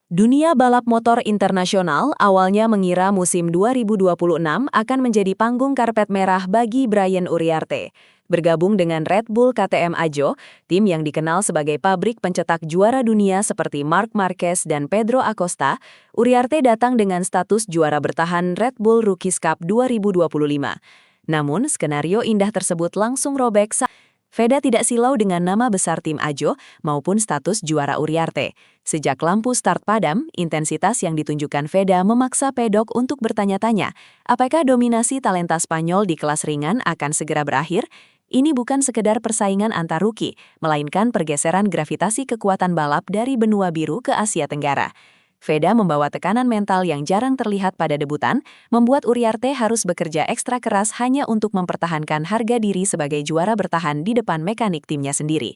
Dunia balap motor internasional awalnya mengira musim 2026 akan menjadi panggung karpet merah bagi Brian Uriarte. Bergabung dengan Red Bull KTM Ajo, tim yang dikenal sebagai pabrik pencetak juara dunia seperti Marc Marquez dan Pedro Acosta, Uriarte datang dengan status juara bertahan Red Bull Rookies Cup 2025. Namun, skenario indah tersebut langsung robek saat Veda tidak silau dengan nama besar tim Ajo maupun status juara Uriarte. Sejak lampu start padam, intensitas yang ditunjukkan Veda memaksa pedok untuk bertanya-tanya, apakah dominasi talenta Spanyol di kelas ringan akan segera berakhir? Ini bukan sekedar persaingan antar rookie, melainkan pergeseran gravitasi kekuatan balap dari benua biru ke Asia Tenggara. Veda membawa tekanan mental yang jarang terlihat pada debutan, membuat Uriarte harus bekerja ekstra keras hanya untuk mempertahankan harga diri sebagai juara bertahan di depan mekanik timnya sendiri.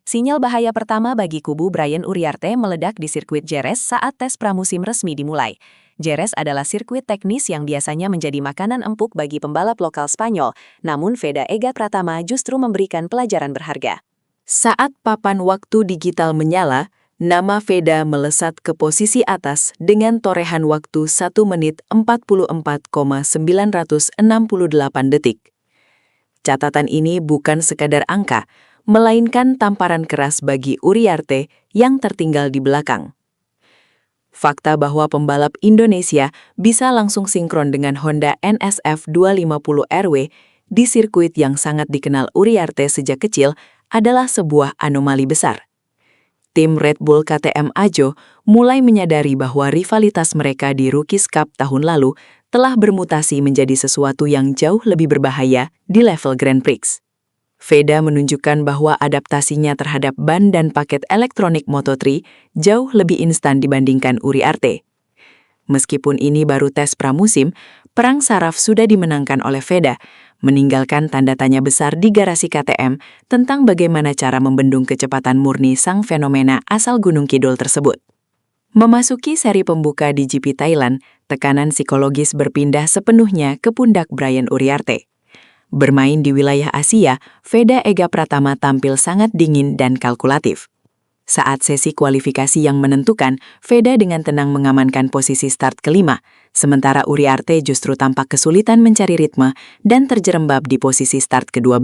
Sinyal bahaya pertama bagi kubu Brian Uriarte meledak di sirkuit Jerez saat tes pramusim resmi dimulai. Jerez adalah sirkuit teknis yang biasanya menjadi makanan empuk bagi pembalap lokal Spanyol, namun Veda Ega Pratama justru memberikan pelajaran berharga. Saat papan waktu digital menyala, nama Veda melesat ke posisi atas dengan torehan waktu 1 menit 44,968 detik. Catatan ini bukan sekadar angka, melainkan tamparan keras bagi Uriarte yang tertinggal di belakang. Fakta bahwa pembalap Indonesia bisa langsung sinkron dengan Honda NSF 250 RW di sirkuit yang sangat dikenal Uriarte sejak kecil adalah sebuah anomali besar. Tim Red Bull KTM Ajo mulai menyadari bahwa rivalitas mereka di Rookies Cup tahun lalu telah bermutasi menjadi sesuatu yang jauh lebih berbahaya di level Grand Prix. Veda menunjukkan bahwa adaptasinya terhadap ban dan paket elektronik Moto3 jauh lebih instan dibandingkan Uriarte. Meskipun ini baru tes pramusim, perang saraf sudah dimenangkan oleh Veda, meninggalkan tanda tanya besar di garasi KTM tentang bagaimana cara membendung kecepatan murni sang fenomena asal Gunung Kidul tersebut. Memasuki seri pembuka di GP Thailand, tekanan psikologis berpindah sepenuhnya ke pundak Brian Uriarte. Bermain di wilayah Asia, Veda Ega Pratama tampil sangat dingin dan kalkulatif. Saat sesi kualifikasi yang menentukan, Veda dengan tenang mengamankan posisi start kelima, sementara Uriarte justru tampak kesulitan mencari ritme dan terjerembab di posisi start ke-12.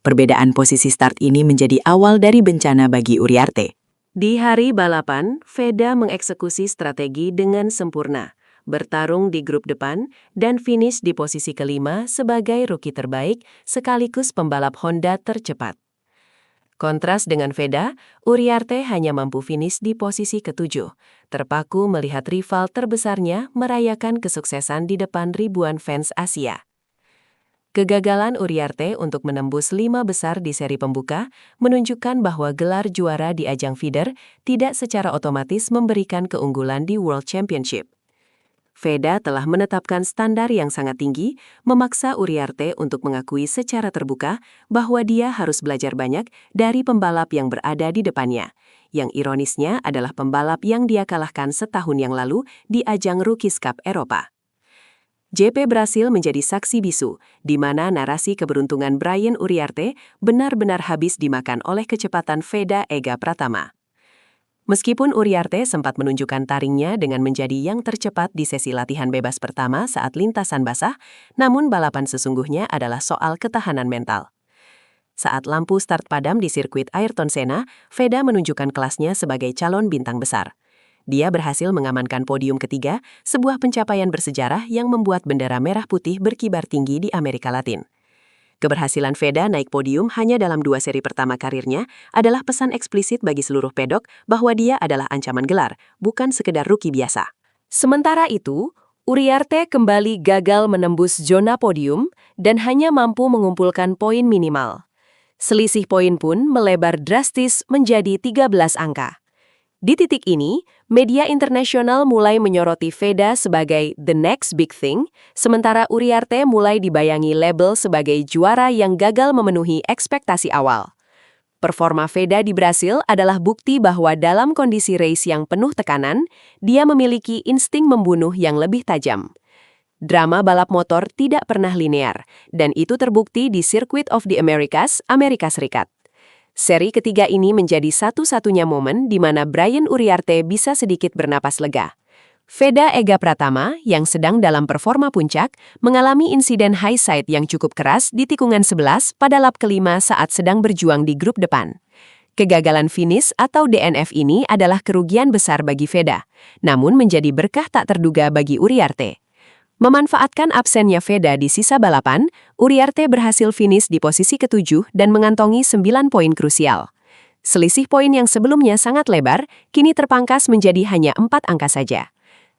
Perbedaan posisi start ini menjadi awal dari bencana bagi Uriarte. Di hari balapan, Veda mengeksekusi strategi dengan sempurna, bertarung di grup depan, dan finish di posisi kelima sebagai rookie terbaik sekaligus pembalap Honda tercepat. Kontras dengan Veda, Uriarte hanya mampu finish di posisi ke-7, terpaku melihat rival terbesarnya merayakan kesuksesan di depan ribuan fans Asia. Kegagalan Uriarte untuk menembus 5 besar di seri pembuka menunjukkan bahwa gelar juara di ajang feeder tidak secara otomatis memberikan keunggulan di World Championship. Veda telah menetapkan standar yang sangat tinggi, memaksa Uriarte untuk mengakui secara terbuka bahwa dia harus belajar banyak dari pembalap yang berada di depannya. Yang ironisnya adalah pembalap yang dia kalahkan setahun yang lalu di ajang Rookies Cup Eropa. JP Brasil menjadi saksi bisu, di mana narasi keberuntungan Brian Uriarte benar-benar habis dimakan oleh kecepatan Veda Ega Pratama. Meskipun Uriarte sempat menunjukkan taringnya dengan menjadi yang tercepat di sesi latihan bebas pertama saat lintasan basah, namun balapan sesungguhnya adalah soal ketahanan mental. Saat lampu start padam di sirkuit Ayrton Senna, Veda menunjukkan kelasnya sebagai calon bintang besar. Dia berhasil mengamankan podium ketiga, sebuah pencapaian bersejarah yang membuat bendera merah putih berkibar tinggi di Amerika Latin. Keberhasilan Veda naik podium hanya dalam 2 seri pertama karirnya adalah pesan eksplisit bagi seluruh pedok bahwa dia adalah ancaman gelar, bukan sekedar rookie biasa. Sementara itu, Uriarte kembali gagal menembus zona podium dan hanya mampu mengumpulkan poin minimal. Selisih poin pun melebar drastis menjadi 13 angka. Di titik ini, media internasional mulai menyoroti Veda sebagai the next big thing, sementara Uriarte mulai dibayangi label sebagai juara yang gagal memenuhi ekspektasi awal. Performa Veda di Brasil adalah bukti bahwa dalam kondisi race yang penuh tekanan, dia memiliki insting membunuh yang lebih tajam. Drama balap motor tidak pernah linear, dan itu terbukti di Circuit of the Americas, Amerika Serikat. Seri ketiga ini menjadi satu-satunya momen di mana Brian Uriarte bisa sedikit bernapas lega. Veda Ega Pratama, yang sedang dalam performa puncak, mengalami insiden high side yang cukup keras di tikungan 11 pada lap kelima saat sedang berjuang di grup depan. Kegagalan finish atau DNF ini adalah kerugian besar bagi Veda, namun menjadi berkah tak terduga bagi Uriarte. Memanfaatkan absennya Veda di sisa balapan, Uriarte berhasil finish di posisi ke-7 dan mengantongi 9 poin krusial. Selisih poin yang sebelumnya sangat lebar, kini terpangkas menjadi hanya 4 angka saja.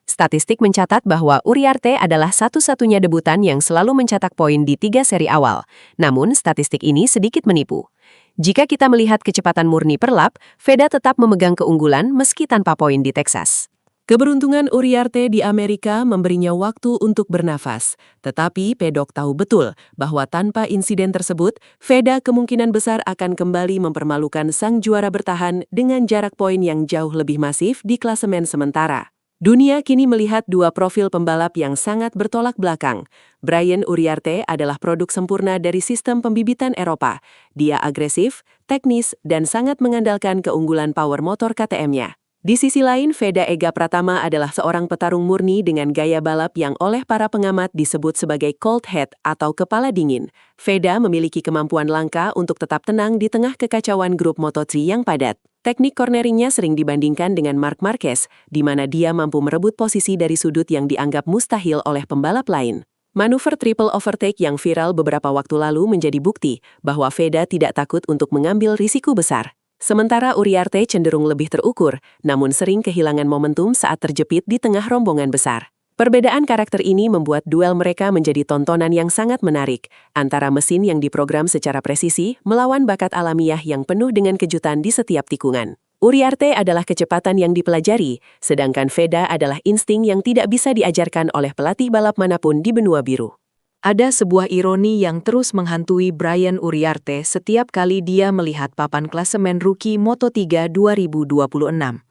Statistik mencatat bahwa Uriarte adalah satu-satunya debutan yang selalu mencetak poin di 3 seri awal, namun statistik ini sedikit menipu. Jika kita melihat kecepatan murni per lap, Veda tetap memegang keunggulan meski tanpa poin di Texas. Keberuntungan Uriarte di Amerika memberinya waktu untuk bernafas, tetapi pedok tahu betul bahwa tanpa insiden tersebut, Veda kemungkinan besar akan kembali mempermalukan sang juara bertahan dengan jarak poin yang jauh lebih masif di klasemen sementara. Dunia kini melihat dua profil pembalap yang sangat bertolak belakang. Brian Uriarte adalah produk sempurna dari sistem pembibitan Eropa. Dia agresif, teknis, dan sangat mengandalkan keunggulan power motor KTM-nya. Di sisi lain, Veda Ega Pratama adalah seorang petarung murni dengan gaya balap yang oleh para pengamat disebut sebagai cold head atau kepala dingin. Veda memiliki kemampuan langka untuk tetap tenang di tengah kekacauan grup Moto3 yang padat. Teknik corneringnya sering dibandingkan dengan Marc Marquez, di mana dia mampu merebut posisi dari sudut yang dianggap mustahil oleh pembalap lain. Manuver triple overtake yang viral beberapa waktu lalu menjadi bukti bahwa Veda tidak takut untuk mengambil risiko besar. Sementara Uriarte cenderung lebih terukur, namun sering kehilangan momentum saat terjepit di tengah rombongan besar. Perbedaan karakter ini membuat duel mereka menjadi tontonan yang sangat menarik, antara mesin yang diprogram secara presisi melawan bakat alamiah yang penuh dengan kejutan di setiap tikungan. Uriarte adalah kecepatan yang dipelajari, sedangkan Veda adalah insting yang tidak bisa diajarkan oleh pelatih balap manapun di benua biru. Ada sebuah ironi yang terus menghantui Brian Uriarte setiap kali dia melihat papan klasemen rookie Moto3 2026.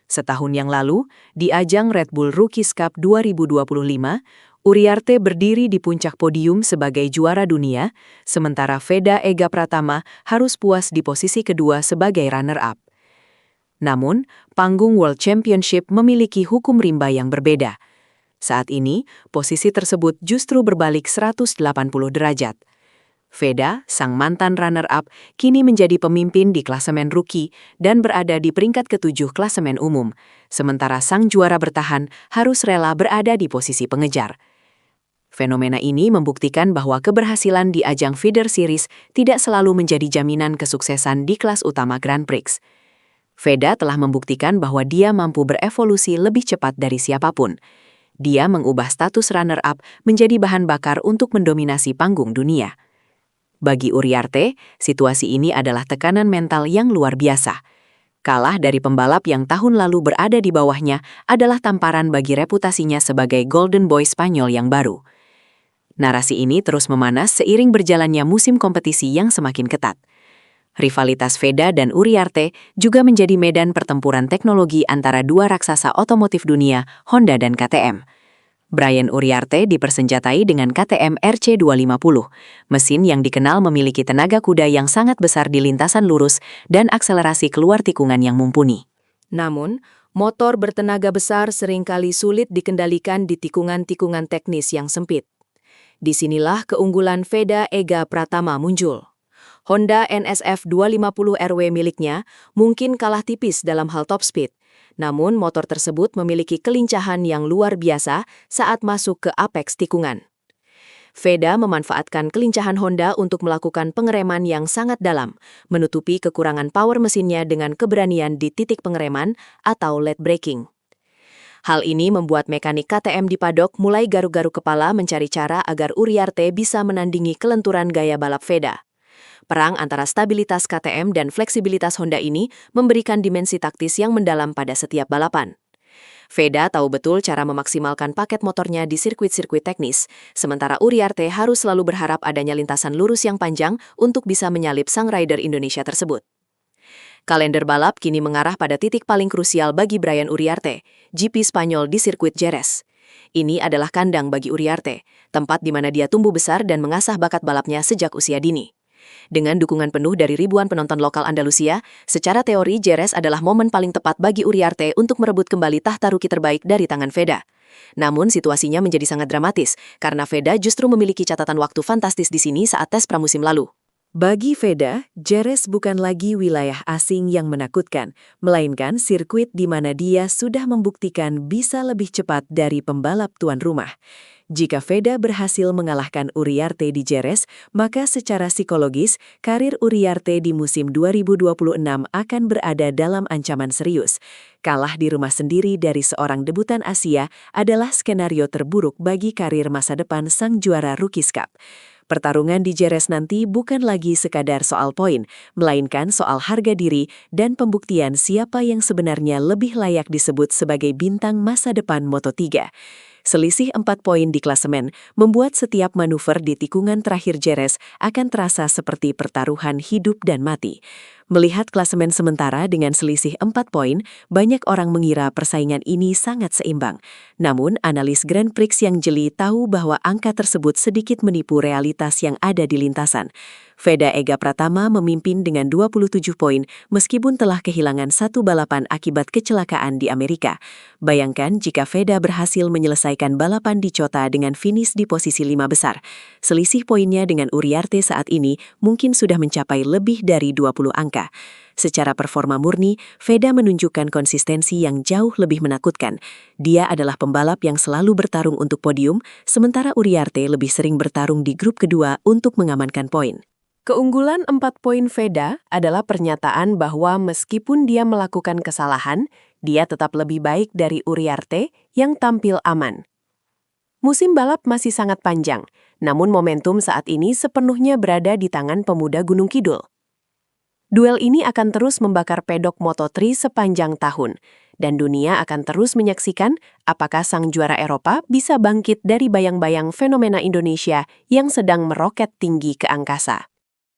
Setahun yang lalu, di ajang Red Bull Rookies Cup 2025, Uriarte berdiri di puncak podium sebagai juara dunia, sementara Veda Ega Pratama harus puas di posisi kedua sebagai runner-up. Namun, panggung World Championship memiliki hukum rimba yang berbeda. Saat ini, posisi tersebut justru berbalik 180 derajat. Veda, sang mantan runner-up, kini menjadi pemimpin di klasemen rookie dan berada di peringkat ke-7 klasemen umum, sementara sang juara bertahan harus rela berada di posisi pengejar. Fenomena ini membuktikan bahwa keberhasilan di ajang feeder series tidak selalu menjadi jaminan kesuksesan di kelas utama Grand Prix. Veda telah membuktikan bahwa dia mampu berevolusi lebih cepat dari siapapun. Dia mengubah status runner-up menjadi bahan bakar untuk mendominasi panggung dunia. Bagi Uriarte, situasi ini adalah tekanan mental yang luar biasa. Kalah dari pembalap yang tahun lalu berada di bawahnya adalah tamparan bagi reputasinya sebagai Golden Boy Spanyol yang baru. Narasi ini terus memanas seiring berjalannya musim kompetisi yang semakin ketat. Rivalitas Veda dan Uriarte juga menjadi medan pertempuran teknologi antara dua raksasa otomotif dunia, Honda dan KTM. Brian Uriarte dipersenjatai dengan KTM RC250, mesin yang dikenal memiliki tenaga kuda yang sangat besar di lintasan lurus dan akselerasi keluar tikungan yang mumpuni. Namun, motor bertenaga besar seringkali sulit dikendalikan di tikungan-tikungan teknis yang sempit. Disinilah keunggulan Veda Ega Pratama muncul. Honda NSF 250 RW miliknya mungkin kalah tipis dalam hal top speed, namun motor tersebut memiliki kelincahan yang luar biasa saat masuk ke apex tikungan. Veda memanfaatkan kelincahan Honda untuk melakukan pengereman yang sangat dalam, menutupi kekurangan power mesinnya dengan keberanian di titik pengereman atau late braking. Hal ini membuat mekanik KTM di paddock mulai garuk-garuk kepala mencari cara agar Uriarte bisa menandingi kelenturan gaya balap Veda. Perang antara stabilitas KTM dan fleksibilitas Honda ini memberikan dimensi taktis yang mendalam pada setiap balapan. Veda tahu betul cara memaksimalkan paket motornya di sirkuit-sirkuit teknis, sementara Uriarte harus selalu berharap adanya lintasan lurus yang panjang untuk bisa menyalip sang rider Indonesia tersebut. Kalender balap kini mengarah pada titik paling krusial bagi Brian Uriarte, GP Spanyol di sirkuit Jerez. Ini adalah kandang bagi Uriarte, tempat di mana dia tumbuh besar dan mengasah bakat balapnya sejak usia dini. Dengan dukungan penuh dari ribuan penonton lokal Andalusia, secara teori Jerez adalah momen paling tepat bagi Uriarte untuk merebut kembali tahta rookie terbaik dari tangan Feda. Namun situasinya menjadi sangat dramatis, karena Feda justru memiliki catatan waktu fantastis di sini saat tes pramusim lalu. Bagi Feda, Jerez bukan lagi wilayah asing yang menakutkan, melainkan sirkuit di mana dia sudah membuktikan bisa lebih cepat dari pembalap tuan rumah. Jika Feda berhasil mengalahkan Uriarte di Jerez, maka secara psikologis, karir Uriarte di musim 2026 akan berada dalam ancaman serius. Kalah di rumah sendiri dari seorang debutan Asia adalah skenario terburuk bagi karir masa depan sang juara Rookies Cup. Pertarungan di Jerez nanti bukan lagi sekadar soal poin, melainkan soal harga diri dan pembuktian siapa yang sebenarnya lebih layak disebut sebagai bintang masa depan Moto3. Selisih 4 poin di klasemen membuat setiap manuver di tikungan terakhir Jerez akan terasa seperti pertaruhan hidup dan mati. Melihat klasemen sementara dengan selisih 4 poin, banyak orang mengira persaingan ini sangat seimbang. Namun, analis Grand Prix yang jeli tahu bahwa angka tersebut sedikit menipu realitas yang ada di lintasan. Feda Ega Pratama memimpin dengan 27 poin meskipun telah kehilangan satu balapan akibat kecelakaan di Amerika. Bayangkan jika Feda berhasil menyelesaikan balapan di Chota dengan finish di posisi 5 besar. Selisih poinnya dengan Uriarte saat ini mungkin sudah mencapai lebih dari 20 angka. Secara performa murni, Feda menunjukkan konsistensi yang jauh lebih menakutkan. Dia adalah pembalap yang selalu bertarung untuk podium, sementara Uriarte lebih sering bertarung di grup kedua untuk mengamankan poin. Keunggulan 4 poin Feda adalah pernyataan bahwa meskipun dia melakukan kesalahan, dia tetap lebih baik dari Uriarte yang tampil aman. Musim balap masih sangat panjang, namun momentum saat ini sepenuhnya berada di tangan pemuda Gunung Kidul. Duel ini akan terus membakar pedok Moto3 sepanjang tahun, dan dunia akan terus menyaksikan apakah sang juara Eropa bisa bangkit dari bayang-bayang fenomena Indonesia yang sedang meroket tinggi ke angkasa.